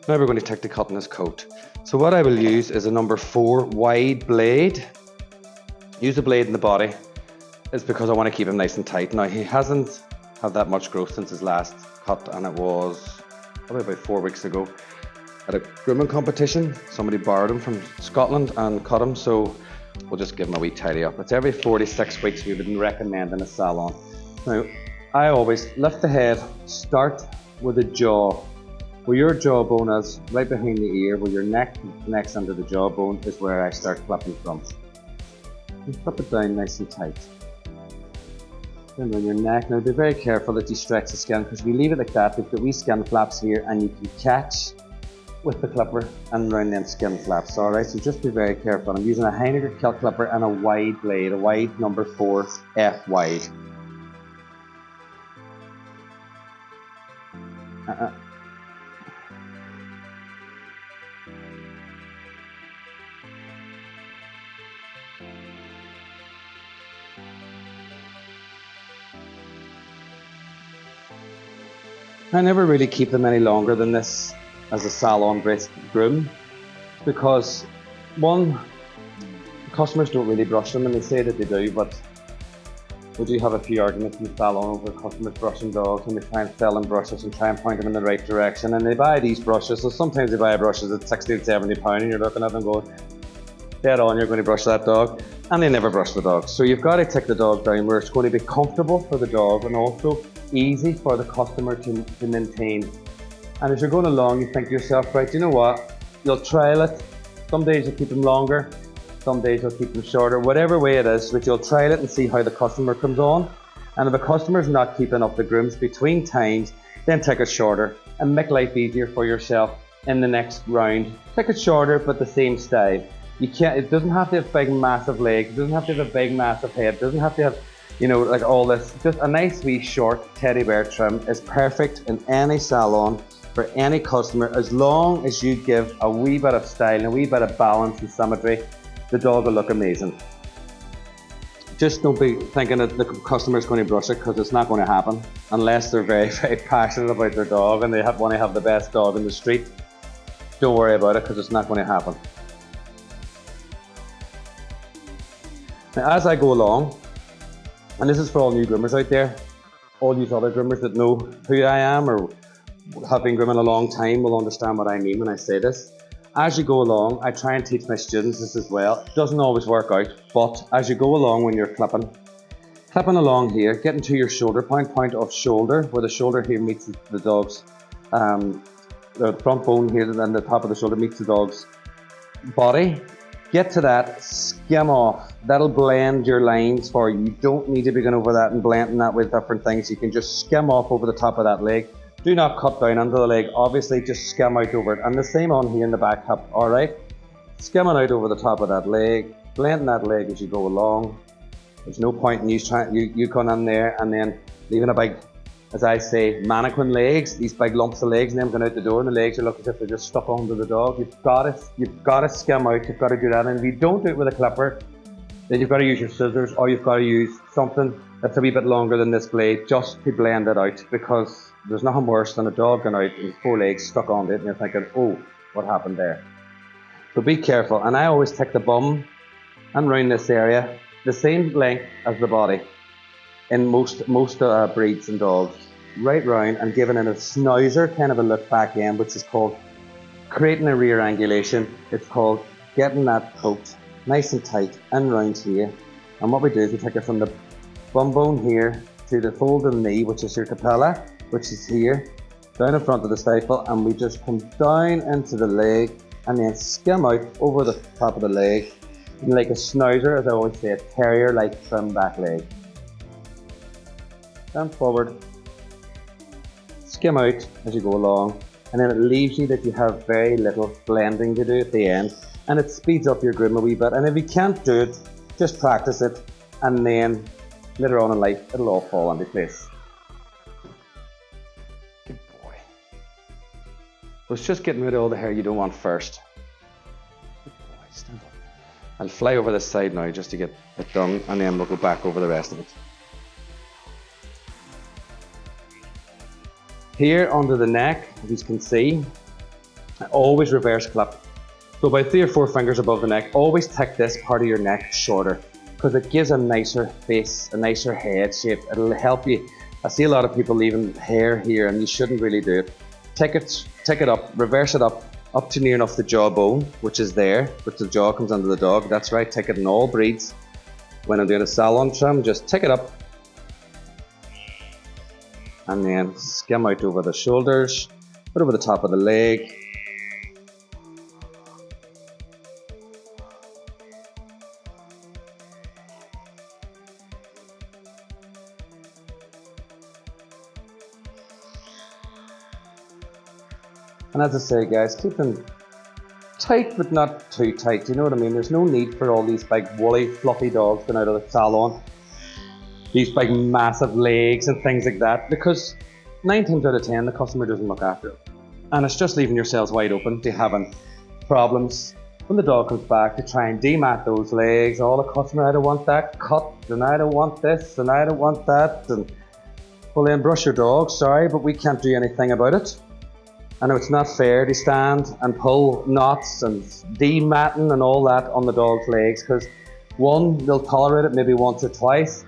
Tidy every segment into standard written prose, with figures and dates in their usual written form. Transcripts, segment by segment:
Now we're going to take the cut in his coat. So what I will use is a number 4 wide blade. Use the blade in the body. It's because I want to keep him nice and tight. Now he hasn't had that much growth since his last cut, and it was probably about 4 weeks ago at a grooming competition. Somebody borrowed him from Scotland and cut him, so we'll just give him a wee tidy up. It's every 4 to 6 weeks we would recommend in a salon. Now I always lift the head, start with the jaw. Where your jawbone is, right behind the ear, where your neck connects under the jawbone, is where I start clipping from. You flip it down nice and tight. Then on your neck. Now be very careful that you stretch the skin, because if you leave it like that, you've got wee skin flaps here, and you can catch with the clipper and round them skin flaps. Alright, so just be very careful. I'm using a Heineken kilt clipper and a wide blade, a wide number 4 F wide. I never really keep them any longer than this as a salon groom, because one, customers don't really brush them, and they say that they do, but we do have a few arguments in the salon over customers brushing dogs, and we try and sell them brushes and try and point them in the right direction, and they buy these brushes. So sometimes they buy brushes at 60 and 70 pounds, and you're looking at them going, dead on, you're going to brush that dog, and they never brush the dog. So you've got to take the dog down where it's going to be comfortable for the dog and also easy for the customer to maintain. And as you're going along, you think to yourself, right, you know what, you'll trial it. Some days you'll keep them longer, some days you'll keep them shorter, whatever way it is, but you'll trial it and see how the customer comes on. And if the customer's not keeping up the grooms between times, then take it shorter and make life easier for yourself in the next round. Take it shorter, but the same style. You can't, it doesn't have to have big massive legs, it doesn't have to have a big massive head, it doesn't have to have, you know, like all this. Just a nice wee short teddy bear trim is perfect in any salon for any customer. As long as you give a wee bit of style and a wee bit of balance and symmetry, the dog will look amazing. Just don't be thinking that the customer is going to brush it, because it's not going to happen unless they're very, very passionate about their dog and they want to have the best dog in the street. Don't worry about it, because it's not going to happen. Now, as I go along, and this is for all new groomers out there, all these other groomers that know who I am or have been grooming a long time will understand what I mean when I say this. As you go along, I try and teach my students this as well. It doesn't always work out, but as you go along when you're clipping along here, getting to your shoulder point of shoulder, where the shoulder here meets the dog's, the front bone here and the top of the shoulder meets the dog's body. Get to that, skim off. That'll blend your lines for you. You don't need to be going over that and blending that with different things. You can just skim off over the top of that leg. Do not cut down under the leg, obviously just skim out over it. And the same on here in the back hip, alright? Skimming out over the top of that leg, blending that leg as you go along. There's no point in you going in there and then leaving a big, as I say, mannequin legs, these big lumps of legs, and then going out the door, and the legs are looking as if they're just stuck onto the dog. You've got to skim out, you've got to do that. And if you don't do it with a clipper, then you've got to use your scissors, or you've got to use something that's a wee bit longer than this blade just to blend it out, because there's nothing worse than a dog going out and 4 legs stuck onto it and you're thinking, oh, what happened there? So be careful. And I always take the bum and round this area the same length as the body in most breeds and dogs, right round, and giving it a schnauzer kind of a look back end, which is called creating a rear angulation. It's called getting that coat nice and tight and round here. And what we do is we take it from the bum bone here to the folded knee, which is your capella, which is here, down in front of the stifle, and we just come down into the leg and then skim out over the top of the leg, like a schnauzer, as I always say, a terrier-like trim back leg. Stand forward, skim out as you go along, and then it leaves you that you have very little blending to do at the end, and it speeds up your groom a wee bit. And if you can't do it, just practice it, and then later on in life it'll all fall into place. Good boy. So it's just getting rid of all the hair you don't want first. Good boy, stand up. I'll fly over this side now just to get it done, and then we'll go back over the rest of it. Here under the neck, as you can see, Always reverse clip. So about 3 or 4 fingers above the neck, always take this part of your neck shorter because it gives a nicer face, a nicer head shape. It'll help you. I see a lot of people leaving hair here and you shouldn't really do it. Take it up, reverse it up to near enough the jawbone, which is there, which the jaw comes under the dog. That's right, take it in all breeds. When I'm doing a salon trim, just take it up and then skim out over the shoulders, put over the top of the leg. And as I say, guys, keep them tight but not too tight, you know what I mean? There's no need for all these big woolly fluffy dogs going out of the salon, these big massive legs and things like that, because 9 times out of 10 the customer doesn't look after it, and it's just leaving yourselves wide open to having problems when the dog comes back to try and demat those legs. Oh, the customer, I don't want that cut, and I don't want this, and I don't want that, and well then brush your dog, sorry, but we can't do anything about it. I know it's not fair to stand and pull knots and dematting and all that on the dog's legs, because one, they'll tolerate it maybe once or twice,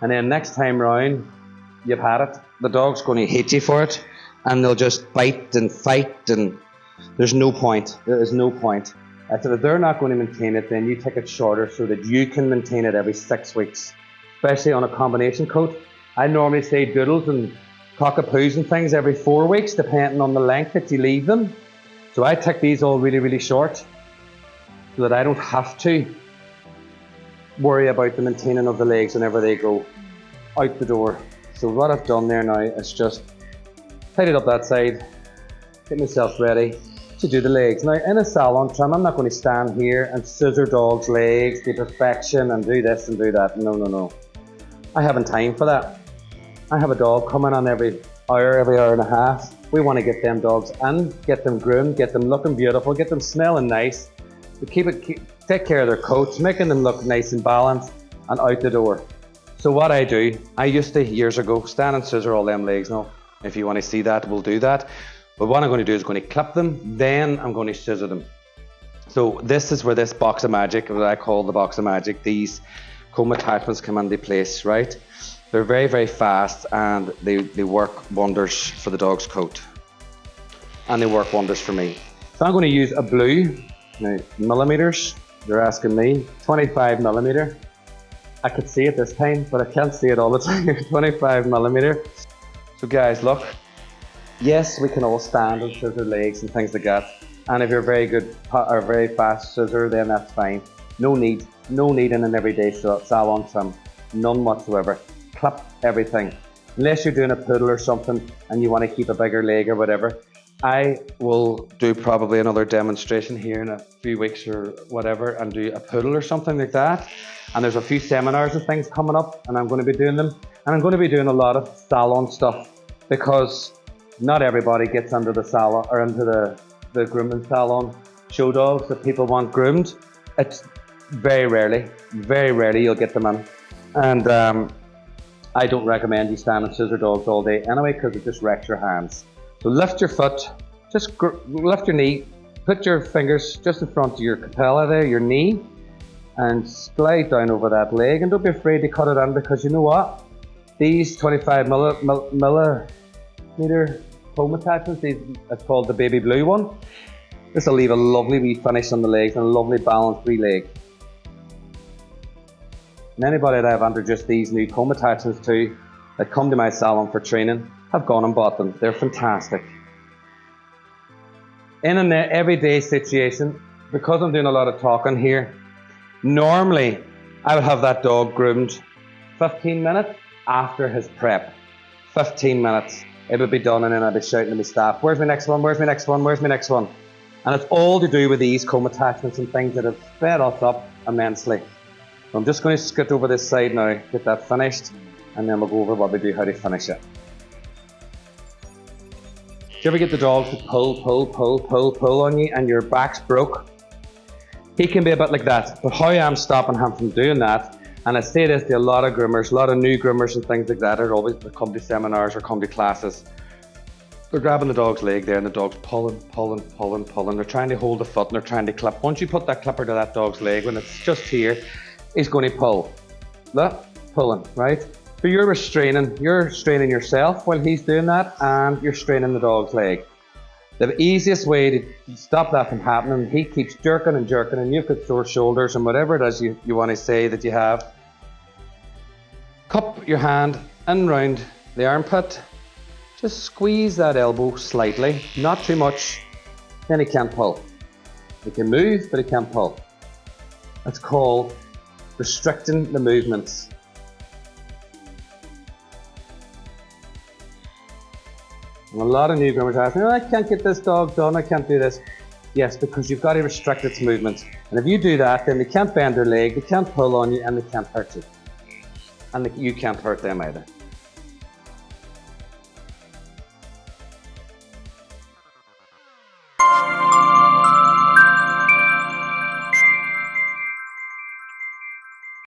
and then next time round, you've had it. The dog's going to hate you for it, and they'll just bite and fight, and there's no point. There is no point. I said if they're not going to maintain it, then you take it shorter so that you can maintain it every 6 weeks, especially on a combination coat. I normally say doodles and cockapoos and things every 4 weeks, depending on the length that you leave them. So I take these all really, really short so that I don't have to worry about the maintaining of the legs whenever they go out the door. So what I've done there now is just tidied up that side, get myself ready to do the legs. Now in a salon trim, I'm not going to stand here and scissor dogs' legs to perfection and do this and do that. No. I haven't time for that. I have a dog coming on every hour and a half. We want to get them dogs in, get them groomed, get them looking beautiful, get them smelling nice. We take care of their coats, making them look nice and balanced, and out the door. So what I do, I used to years ago stand and scissor all them legs. Now, if you want to see that, we'll do that. But what I'm going to do is going to clip them, then I'm going to scissor them. So this is where this box of magic, what I call the box of magic, these comb attachments come into place, right? They're very, very fast, and they work wonders for the dog's coat. And they work wonders for me. So I'm going to use a blue, now millimeters, they're asking me, 25 millimeter. I could see it this time, but I can't see it all the time, 25 millimeter. So guys, look, yes, we can all stand and scissor legs and things like that. And if you're very good or very fast scissor, then that's fine. No need in an everyday salon trim, none whatsoever. Clip everything, unless you're doing a poodle or something and you want to keep a bigger leg or whatever. I will do probably another demonstration here in a few weeks or whatever and do a poodle or something like that. And there's a few seminars and things coming up, and I'm going to be doing them. And I'm going to be doing a lot of salon stuff, because not everybody gets under the salon or into the grooming salon show dogs that people want groomed. It's very rarely you'll get them in. And I don't recommend you stand and scissor dogs all day anyway, because it just wrecks your hands. So lift your foot, just lift your knee, put your fingers just in front of your patella there, your knee, and slide down over that leg. And don't be afraid to cut it in, because you know what? These 25 millimeter comb attachments, it's called the baby blue one. This will leave a lovely wee finish on the legs and a lovely balanced wee leg. And anybody that I've introduced these new comb attachments to that come to my salon for training have gone and bought them. They're fantastic. In an everyday situation, because I'm doing a lot of talking here, normally I would have that dog groomed 15 minutes after his prep. 15 minutes. It would be done, and then I'd be shouting to my staff, where's my next one, where's my next one, where's my next one? And it's all to do with these comb attachments and things that have sped us up immensely. So I'm just going to scoot over this side now, get that finished, and then we'll go over what we do, how to finish it. Do you ever get the dog to pull on you and your back's broke? He can be a bit like that, but how I'm stopping him from doing that, and I say this to a lot of groomers, a lot of new groomers and things like that, that come to seminars or come to classes. they're grabbing the dog's leg there and the dog's pulling. They're trying to hold the foot and they're trying to clip. Once you put that clipper to that dog's leg, when it's just here, he's going to pull. Look, pulling, right? So you're straining yourself while he's doing that, and you're straining the dog's leg. The easiest way to stop that from happening, he keeps jerking and you've got sore shoulders and whatever it is you want to say that you have. Cup your hand in round the armpit. Just squeeze that elbow slightly, not too much, then he can't pull. He can move, but he can't pull. That's called restricting the movements. And a lot of new groomers are asking, oh, I can't get this dog done, I can't do this. Yes, because you've got to restrict its movements. And if you do that, then they can't bend their leg, they can't pull on you, and they can't hurt you. And you can't hurt them either.